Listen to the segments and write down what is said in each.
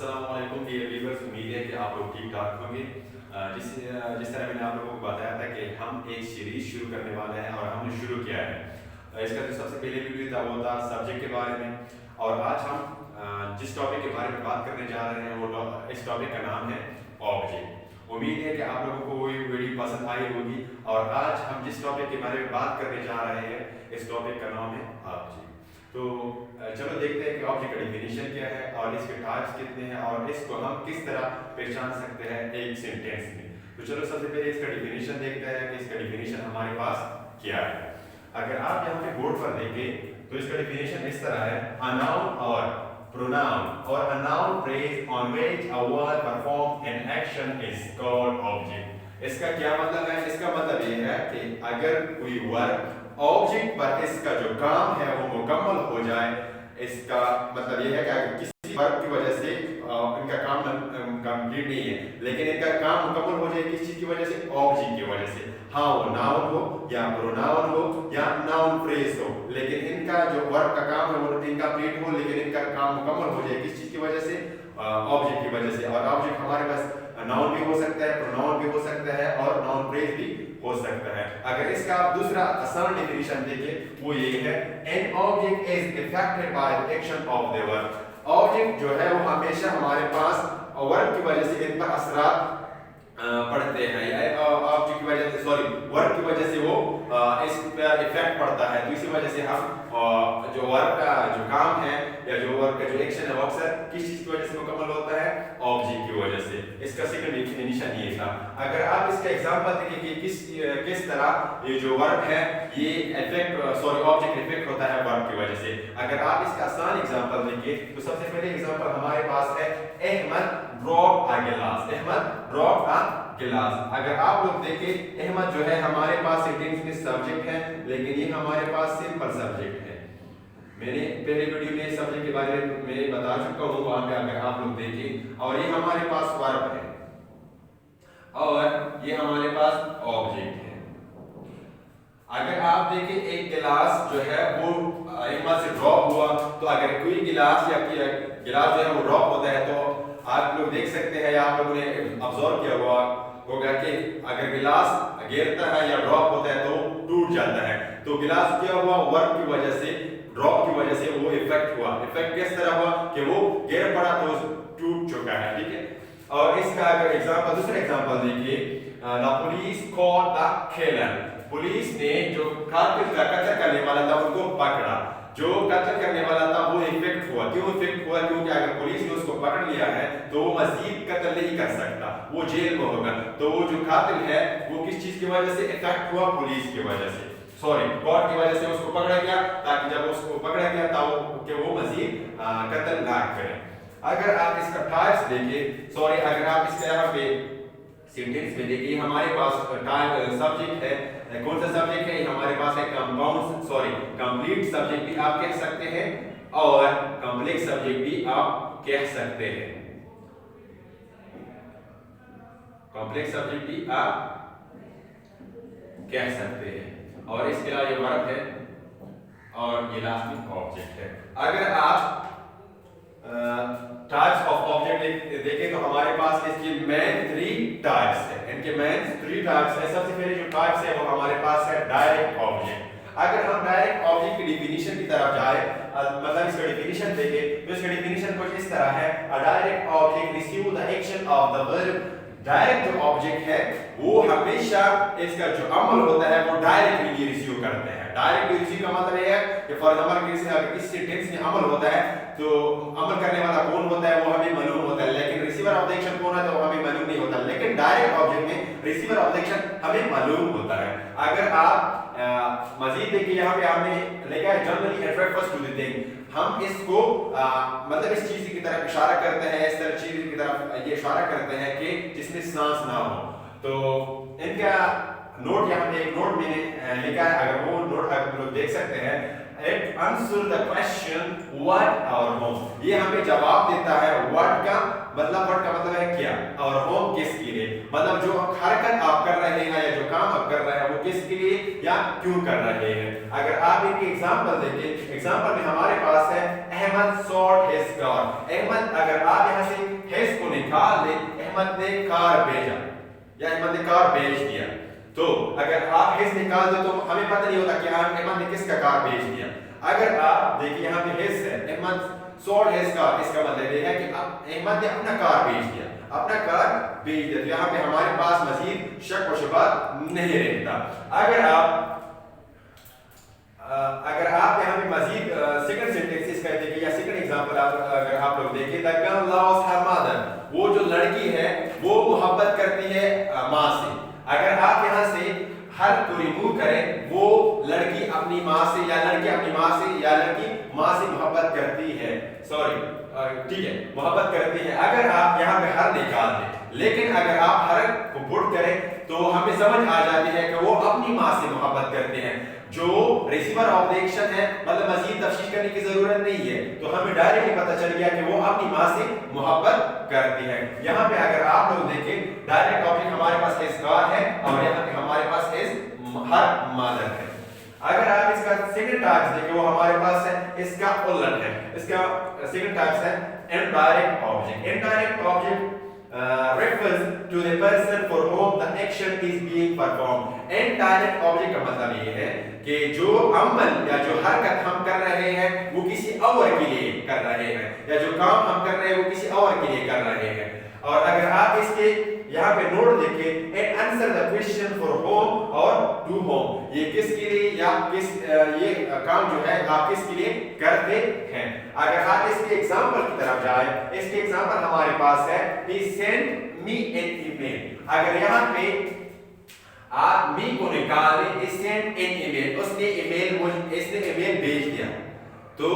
अस्सलाम वालेकुम dear viewers, उम्मीद है कि आप लोग ठीक ठाक होंगे। जिस तरह मैंने आप लोगों को बताया था कि हम एक सीरीज शुरू करने वाले हैं और हमने शुरू किया है। इसका जो सबसे पहले वीडियो था वो था सब्जेक्ट के बारे में, और आज हम जिस टॉपिक के बारे में बात करने जा रहे हैं वो इस टॉपिक का नाम है ऑब्जेक्ट। उम्मीद है कि आप लोगों को ये वीडियो पसंद आई होगी। और आज हम जिस टॉपिक के बारे में बात करने जा रहे हैं इस टॉपिक का नाम है ऑब्जेक्ट। तो चलो देखते हैं कि ऑब्जेक्ट का डेफिनेशन क्या है और इसके टाइप्स कितने हैं और इसको हम किस तरह पहचान सकते हैं एक सेंटेंस में। तो चलो सबसे पहले इसका डेफिनेशन देखते हैं कि इसका डेफिनेशन हमारे पास क्या है। अगर आप यहाँ पे बोर्ड पर देखें तो इसका डेफिनेशन इस तरह है, अ नाउन और pronoun or a noun phrase on which a word perform an action is called object। इसका क्या मतलब है? इसका मतलब ये है कि अगर कोई वर्ड ऑब्जेक्ट पर इसका जो काम है वो मुकम्मल हो जाए, इसका मतलब ये है कि अगर किसी वर्ब की वजह से इनका काम कंप्लीट नहीं है लेकिन इनका काम मुकम्मल हो जाए किस चीज की वजह से? ऑब्जेक्ट की वजह से। हाँ, वो नाउन हो या प्रोनाउन हो या नाउन फ्रेज हो, लेकिन इनका जो वर्ब का काम है वो इनकम्प्लीट हो लेकिन इनका काम मुकम्मल हो जाए किस चीज की वजह से? ऑब्जेक्ट की वजह से। और ऑब्जेक्ट हमारे पास नाउन भी हो सकता है, प्रोनाउन भी हो सकता है और नाउन फ्रेज भी हो सकता है। अगर इसका आप दूसरा आसान डेफिनेशन देखें वो ये है, an object is affected by the action of the verb. Object जो है वो हमेशा हमारे पास वर्ब की वजह से इन पर असरात पड़ते हैं, या ऑब्जेक्ट की वजह से वर्ब की वजह से वो इस पर इफेक्ट पड़ता है। तो इसी वजह से हम जो वर्ब का जो काम है या जो वर्ब का जो एक्शन है वो अक्सर किस चीज की वजह से मुकम्मल होता है? ऑब्जेक्ट की वजह से। इसका सेकंड डेफिनेशन ये था। अगर आप इसका एग्जांपल देखें कि किस तरह ये जो वर्ब है ये ऑब्जेक्ट इफेक्ट होता है वर्ब की वजह से। अगर आप इसका आसान एग्जांपल देखें तो सबसे पहले एग्जांपल हमारे पास है, अहमद ड्रॉप अ गिलास। अहमद ड्रॉप अ गिलास। अगर आप लोग देखें अहमद जो है हमारे पास सेंटेंस में सब्जेक्ट है लेकिन ये हमारे पास सिंपल सब्जेक्ट है। मैंने पहले वीडियो में सब्जेक्ट के बारे में बता चुका हूँ, वहां पे अगर आप लोग देखें, और ये हमारे पास वर्ब है और ये हमारे पास ऑब्जेक्ट है। अगर आप देखें एक गिलास जो है वो अहमद से ड्रॉप हुआ, तो अगर कोई गिलास या गिलास जो है वो ड्रॉप होता है तो आप लोग देख सकते हैं या आप लोगों ने ऑब्जर्व किया होगा कि अगर गिलास गिरता है या ड्रॉप होता है तो टूट जाता है। तो गिलास क्या हुआ? वर्ब की वजह से, ड्रॉप की वजह से वो इफेक्ट हुआ। इफेक्ट किस तरह हुआ कि वो गिर पड़ा तो टूट चुका है, ठीक है। और इसका अगर एग्जांपल, दूसरा एग्जांपल देखिए, the police caught the killer. Police ने जो कातिल का कत्ल करने वाला था उनको पकड़ा। जो कत्ल करने वाला था वो इफेक्ट हुआ। क्यों इफेक्ट हुआ? क्योंकि अगर पुलिस ने उसको पकड़ लिया है तो वो मजीद कत्ल नहीं कर सकता, वो जेल में होगा। तो वो जो कातिल है वो किस चीज की वजह से इफेक्ट हुआ? पुलिस की वजह से, गॉड की वजह से उसको पकड़ा गया, ताकि जब उसको पकड़ा गया तब कि वो मजीद कत्ल ना करे। अगर आप इसका टाइप्स देखें, अगर आप इसका यहाँ पे सेंटेंस में देखिए, हमारे पास सब्जेक्ट है। कौन सा सब्जेक्ट है? हमारे पास है कंप्लीट सब्जेक्ट भी आप कह सकते हैं और कॉम्प्लेक्स सब्जेक्ट भी आप कह सकते हैं। कॉम्प्लेक्स सब्जेक्ट भी आप कह सकते हैं और इसके अलावा ये वर्ब है और ये लास्ट में ऑब्जेक्ट है। अगर आप टाइप्स ऑफ ऑब्जेक्ट देखें तो हमारे पास इसकी मेन 3 टाइप्स है। इनके मेन 3 टाइप्स है। सबसे पहले जो टाइप्स है वो हमारे पास है डायरेक्ट ऑब्जेक्ट। अगर हम डायरेक्ट ऑब्जेक्ट की डेफिनेशन की तरफ जाए, मतलब इसका डेफिनेशन देखें तो इसका डेफिनेशन कुछ इस तरह है, अ direct object receive the action of the verb. Direct जो ऑब्जेक्ट है वो हमेशा इसका जो अमल होता है वो डायरेक्टली रिसीव करते हैं। डायरेक्ट रिसीव का मतलब ये है कि फॉर एग्जांपल अगर किसी सेंटेंस में अमल होता है तो अमल करने वाला कौन होता है वो हमें मालूम होता है, लेकिन रिसीवर ऑफ द एक्शन कौन है तो हमें मालूम नहीं होता। लेकिन डायरेक्ट ऑब्जेक्ट में रिसीवर ऑफ द एक्शन हमें मालूम होता है। अगर आप मजीद देखिए, यहाँ पे हमने लिखा है generally attract to the thing. हम इसको मतलब इस चीज की तरफ इशारा करते हैं, इस तरह चीज की तरफ ये इशारा करते हैं कि जिसमें सांस ना हो। तो इनका नोट यहाँ पे एक नोट मैंने लिखा है, अगर वो नोट आप लोग देख सकते हैं, it answer the question what और होम। ये हमें जवाब देता है व्हाट का मतलब है क्या, और होम किसके लिए, मतलब जो हरकत आप कर रहे हैं या जो काम आप कर रहे हैं वो किसके लिए या क्यों कर रहे हैं। अगर आप एक एग्जांपल देखें, एग्जांपल में हमारे पास है Ahmed sought his car. Ahmed, अगर आप यहाँ से احمد نے کار بھیجا یا احمد نے کار بھیج دیا. تو اگر آپ his نکال دو تو ہمیں پتہ نہیں ہوتا کہ احمد نے کس کا کار بھیج دیا. اگر آپ دیکھیں یہاں پہ his ہے, احمد sold his car, اس کا مطلب یہ ہے کہ احمد نے اپنا کار بھیج دیا, اپنا کار بھیج دیا. تو یہاں پہ ہمارے پاس مزید شک و شبہ نہیں رہتا. اگر آپ یہاں پہ مزید سیکنڈ سینٹینس اس کا دیکھیں یا سیکنڈ ایگزامپل اگر آپ لوگ دیکھیں, the girl loves her mother, وہ جو لڑکی ہے وہ محبت کرتی ہے ماں سے. اگر آپ یہاں سے ہر کو ریموو کریں, وہ لڑکی اپنی ماں سے یا لڑکی اپنی ماں سے یا لڑکی ماں سے محبت کرتی ہے, ٹھیک ہے, محبت کرتی ہے. اگر آپ یہاں پہ ہر نکال دیں, لیکن اگر آپ ہر کو پٹ کریں تو ہمیں سمجھ آ جاتی ہے کہ وہ اپنی ماں سے محبت کرتے ہیں. جو ریسیور آف دی ایکشن ہے, مطلب مزید تفصیل کرنے کی ضرورت نہیں ہے, تو ہمیں ڈائریکٹلی پتہ چل گیا کہ وہ اپنی ماں سے محبت کرتی ہے. یہاں پہ اگر آپ لوگ دیکھیں ڈائریکٹ آبجیکٹ ہمارے پاس his car ہے اور یہاں پہ ہمارے پاس his her mother ہے. اگر آپ اس کا سیکنڈ ٹائپس دیکھیں وہ ہمارے پاس ہے اس کا الٹ ہے. اس کا سیکنڈ ٹائپس ہے indirect object. Indirect object refers to the person for whom the action is being performed. Indirect object کا مطلب یہ ہے کہ جو عمل یا جو حرکت ہم کر رہے ہیں وہ کسی اور کے لیے کر رہے ہیں, یا جو کام ہم کر رہے ہیں وہ کسی اور کے لیے کر رہے ہیں. اور اگر آپ اس کے یہاں پہ نوٹ دیکھیں, and answer the question for whom اور to whom, یہ کس کے لیے یا کس یہ کام جو ہے آپ کس کے لیے کرتے ہیں. اگر آپ اس کے ایگزامپل کی طرف جائیں, اس کے ایگزامپل ہمارے پاس ہے he sent me an email. اگر یہاں پہ آپ me کو نکالیں, he sent an email, اس نے ایمیل بھیج دیا. تو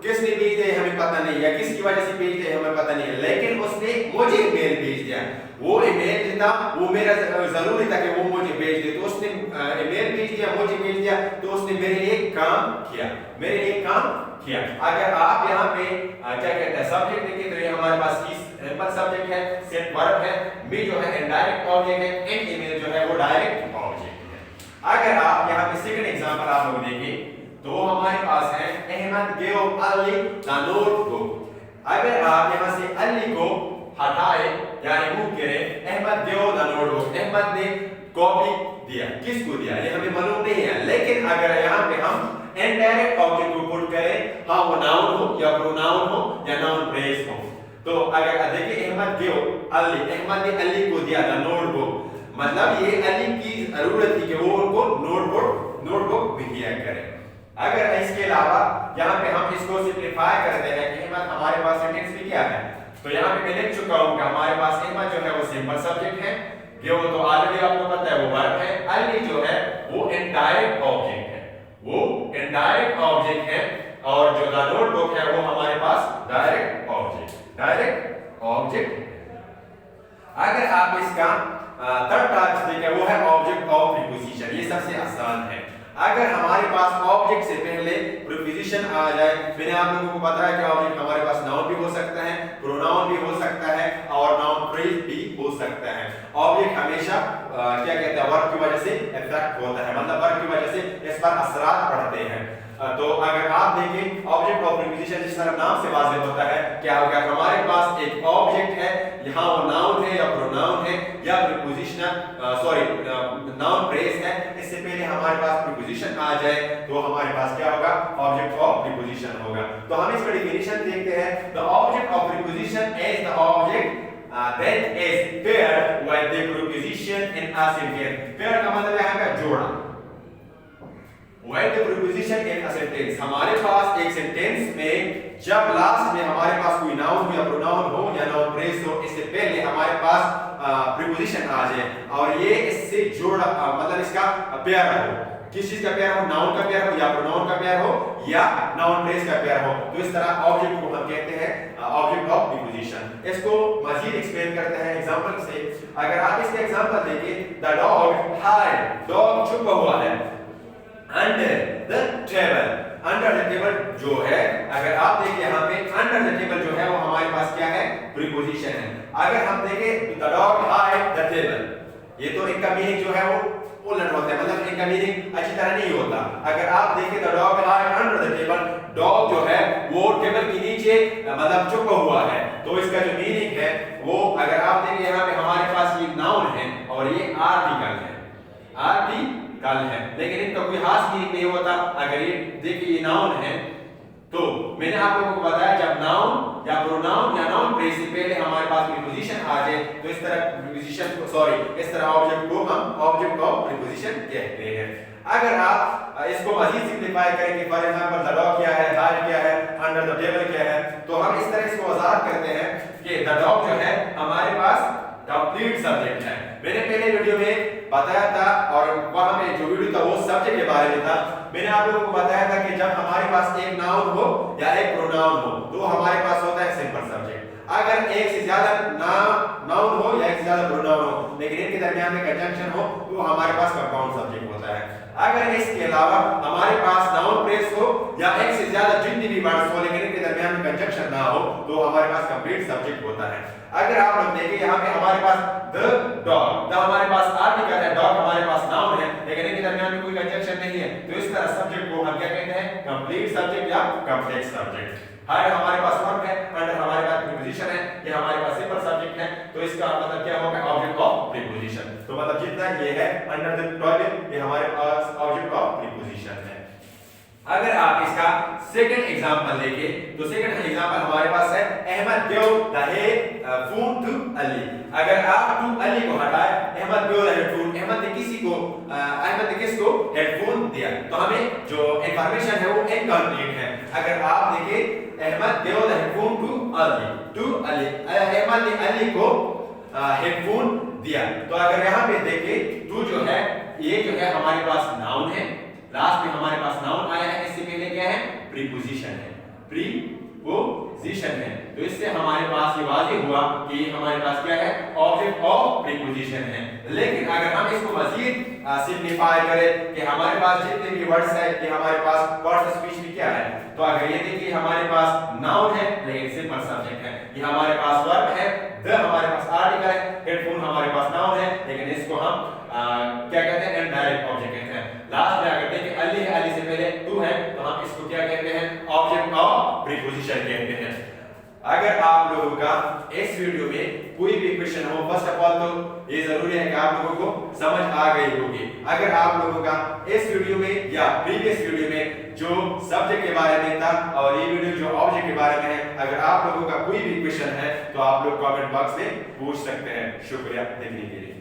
کس نے بھیج دیا ہمیں پتہ نہیں, یا کس کی وجہ سے بھیج دیا ہمیں پتہ نہیں, لیکن اس نے مجھے ایمیل بھیج دیا. وہ ایمیل جو تھا وہ میرا ضروری تھا کہ وہ مجھے بھیج دے, تو اس نے ایمیل بھیج دیا, مجھے بھیج دیا, تو اس نے میرے لیے کام کیا, میرے لیے کام کیا. اگر آپ یہاں پہ کیا کہتے ہیں سبجیکٹ دیکھیں تو یہ ہمارے پاس سمپل سبجیکٹ ہے, سیٹ ورب ہے, می جو ہے انڈائریکٹ آبجیکٹ ہے, اینڈ ایمیل جو ہے وہ ڈائریکٹ آبجیکٹ ہے. اگر آپ یہاں پہ سیکنڈ ایگزامپل آپ لوگ دیکھیں تو ہمارے پاس ہے Ahmad gave Ali the notebook. اگر آپ یہاں سے علی کو ہٹائے یا ریموو کریں, Ahmad gave the notebook, Ahmad نے کاپی دیا, کس کو دیا یہ ہمیں معلوم نہیں ہے. لیکن اگر یہاں پہ ہم انڈائریکٹ آبجیکٹ کو پٹ کریں, ہاں وہ ناؤن ہو یا پروناؤن ہو یا ناؤن فریز ہو, تو اگر دیکھیں احمد gave Ali, احمد نے علی کو دیا the notebook, مطلب یہ علی کی ضرورت تھی کہ وہ ان کو نوٹ بک مہیا کرے. اگر اس کے علاوہ یہاں پہ ہم اس کو سمپلیفائی کرتے ہیں کہ احمد ہمارے پاس سینٹینس بھی کیا ہے, تو یہاں پہ میں لکھ چکا ہوں کہ ہمارے پاس احمد جو ہے وہ سمپل سبجیکٹ ہے, گیو تو آلریڈی آپ کو پتہ ہے وہ ورب ہے, علی جو ہے وہ انڈائریکٹ آبجیکٹ ہے, وہ انڈائریکٹ آبجیکٹ ہے, اور جو دا نوٹ بک ہے وہ ہمارے پاس ڈائریکٹ آبجیکٹ ہے. اگر آپ اس کا تھرڈ ٹائپ دیکھیں وہ ہے آبجیکٹ آف پریپوزیشن, یہ سب سے آسان ہے. اگر ہمارے پاس آبجیکٹ سے پہلے پریپوزیشن آ جائے, میں نے آپ لوگوں کو بتایا کہ آبجیکٹ ہمارے پاس ناؤن بھی ہو سکتا ہے, پروناؤن بھی ہو سکتا ہے, اور ناؤن فریز بھی ہو سکتا ہے. آبجیکٹ ہمیشہ کیا کہتے ہیں ورب کی وجہ سے افیکٹ ہوتا ہے, مطلب ورب کی وجہ سے اس پر اثرات پڑتے ہیں. تو اگر آپ دیکھیں آبجیکٹ آف پریپوزیشن جس طرح نام سے واضح ہوتا ہے کہ اگر ہمارے پاس ایک آبجیکٹ ہے, یہاں وہ ناؤن ہے یا پروناؤن ہے یا ناؤن فریز ہے, اس سے پہلے ہمارے پاس پریپوزیشن آ جائے تو ہمارے پاس کیا ہوگا, آبجیکٹ آف پریپوزیشن ہوگا. تو ہم اس کا ڈیفینیشن دیکھتے ہیں. The object of preposition is the object that is paired with the preposition in a sentence. Paired کا مطلب ہے کہ جوڑا. With the preposition in a sentence, ہمارے پاس ایک سینٹینس میں جب لاسٹ میں ہمارے پاس کوئی ناؤن ہو یا پروناؤن ہو یا ناؤن فریز ہو, اس سے پہلے ہمارے پاس پریپوزیشن آ جائے اور یہ اس سے جوڑا مطلب اس کا پیئر ہو. کس چیز کا پیئر ہو, ناؤن کا پیئر ہو یا پروناؤن کا پیئر ہو یا ناؤن فریز کا پیئر ہو, تو اس طرح آبجیکٹ کو ہم کہتے ہیں آبجیکٹ آف پریپوزیشن. اس کو مزید ایکسپلین کرتے ہیں ایگزامپل سے. اگر آپ اس کا ایگزامپل دیکھیں, the dog hide, ڈاگ چھپا ہوا ہے under the table. under the table جو ہے, اگر آپ دیکھیں یہاں پہ under the table جو ہے وہ ہمارے پاس کیا ہے, پریپوزیشن ہے. اگر ہم دیکھیں the dog hide the table, یہ تو ان کا میننگ جو ہے وہ الٹ ہوتا ہے, مطلب ان کا میننگ اچھی طرح نہیں ہوتا. اگر آپ دیکھیں the dog hide under the table, dog जो है वो टेबल के नीचे मतलब छुपा हुआ है। तो इसका जो मीनिंग है वो अगर आप देखें यहाँ पे हमारे पास ये नाउन है और ये आर्टिकल है, आर्टिकल है, लेकिन इनका कोई खास मीनिंग नहीं होता। अगर ये देखिए ये नाउन है तो मैंने आप लोगों को बताया जब नाउन या प्रोनाउन या नाउन फ्रेज से पहले हमारे पास प्रीपोजिशन आ जाए तो इस तरह प्रीपोजिशन को इस तरह ऑब्जेक्ट को हम ऑब्जेक्ट ऑफ प्रीपोजिशन कहते हैं। अगर आप इसको मजीद सिंपलीफाई करेंगे, फॉर एग्जांपल द डॉग क्या है, हाइड क्या है, अंडर द टेबल क्या है, तो हम इस तरह इसको वजाहत करते हैं कि द डॉग जो है हमारे पास कंप्लीट सब्जेक्ट है। मैंने पहले वीडियो में बताया था और वहां पे जो वीडियो था वो सब्जेक्ट के बारे में था। मैंने आप लोगों को बताया था कि जब हमारे पास एक नाउन हो या एक प्रोनाउन हो तो हमारे पास होता है सिंपल सब्जेक्ट। अगर एक से ज्यादा नाउन हो या एक से ज्यादा प्रोनाउन हो लेकिन इनके दरमियान में कंजंक्शन हो तो हमारे पास कंपाउंड सब्जेक्ट होता है। अगर इसके अलावा हमारे पास नाउन फ्रेज हो या एक से ज्यादा जितनी भी वर्ड्स हो लेकिन इनके दरमियान में कंजंक्शन ना हो तो हमारे पास कंप्लीट सब्जेक्ट होता है। अगर आप लोग देखें यहाँ पे हमारे पास द डॉग, द हमारे पास आर्टिकल है, डॉग हमारे पास नाउन है लेकिन इनके दरमियान में कोई कंजंक्शन नहीं है, तो इस तरह सब्जेक्ट को हम क्या कहते हैं, कंप्लीट सब्जेक्ट या कॉम्प्लेक्स सब्जेक्ट। हाइड हमारे पास वर्ब है, अंडर हमारे पास प्रीपोजिशन है, ये हमारे पास सिंपल सब्जेक्ट है, तो इसका मतलब क्या होगा, ऑब्जेक्ट ऑफ प्रीपोजिशन। तो मतलब जितना ये है अंडर द टॉयलेट ये हमारे पास ऑब्जेक्ट ऑफ प्रीपोजिशन है। अगर आप इसका सेकंड एग्जांपल देखें तो सेकंड एग्जांपल हमारे पास है Ahmad gave the headphone to Ali। अगर आप टू अली को हटाए, Ahmad gave the headphone, Ahmad ने किसको हेडफोन दिया, तो हमें जो इंफॉर्मेशन है वो इनकम्प्लीट है। अगर आप देखें Ahmad gave the headphone to Ali, Ahmad ने अली को हेडफोन दिया, तो अगर यहाँ पे देखें टू जो है ये जो है हमारे पास नाउन है, लास्ट में हमारे पास नाउन आया है, इससे पहले क्या है, प्रीपोजिशन है, प्रीपोजिशन है, तो इससे हमारे पास ये वाज़ेह हुआ कि हमारे पास क्या है, ऑब्जेक्ट ऑफ प्रीपोजिशन है। लेकिन अगर हम इसको मजीद सिंपलीफाई करें कि हमारे पास जितने भी वर्ड्स है कि हमारे पास वर्ड्स स्पीच में क्या है, तो अगर ये देखिए हमारे पास नाउन है लेकिन सिंपल सब्जेक्ट है, ये हमारे पास वर्ब है, द हमारे पास आर्टिकल है, हेडफोन हमारे पास नाउन है लेकिन इसको हम क्या कहते हैं, इनडायरेक्ट ऑब्जेक्ट कहते हैं। लास्ट में अगर देखिए अली है, अली से पहले टू है, तो हम इसको क्या कहते हैं, ऑब्जेक्ट ऑफ प्रीपोजिशन कहते हैं। अगर आप लोगों का इस वीडियो में कोई भी क्वेश्चन हो, फर्स्ट ऑफ ऑल तो ये जरूरी है कि आप लोगों को समझ आ गई होगी। अगर आप लोगों का इस वीडियो में या प्रीवियस वीडियो में जो सब्जेक्ट के बारे में था और ये वीडियो जो ऑब्जेक्ट के बारे में है, अगर आप लोगों का कोई भी क्वेश्चन है तो आप लोग कमेंट बॉक्स में पूछ सकते हैं। शुक्रिया देखने के लिए।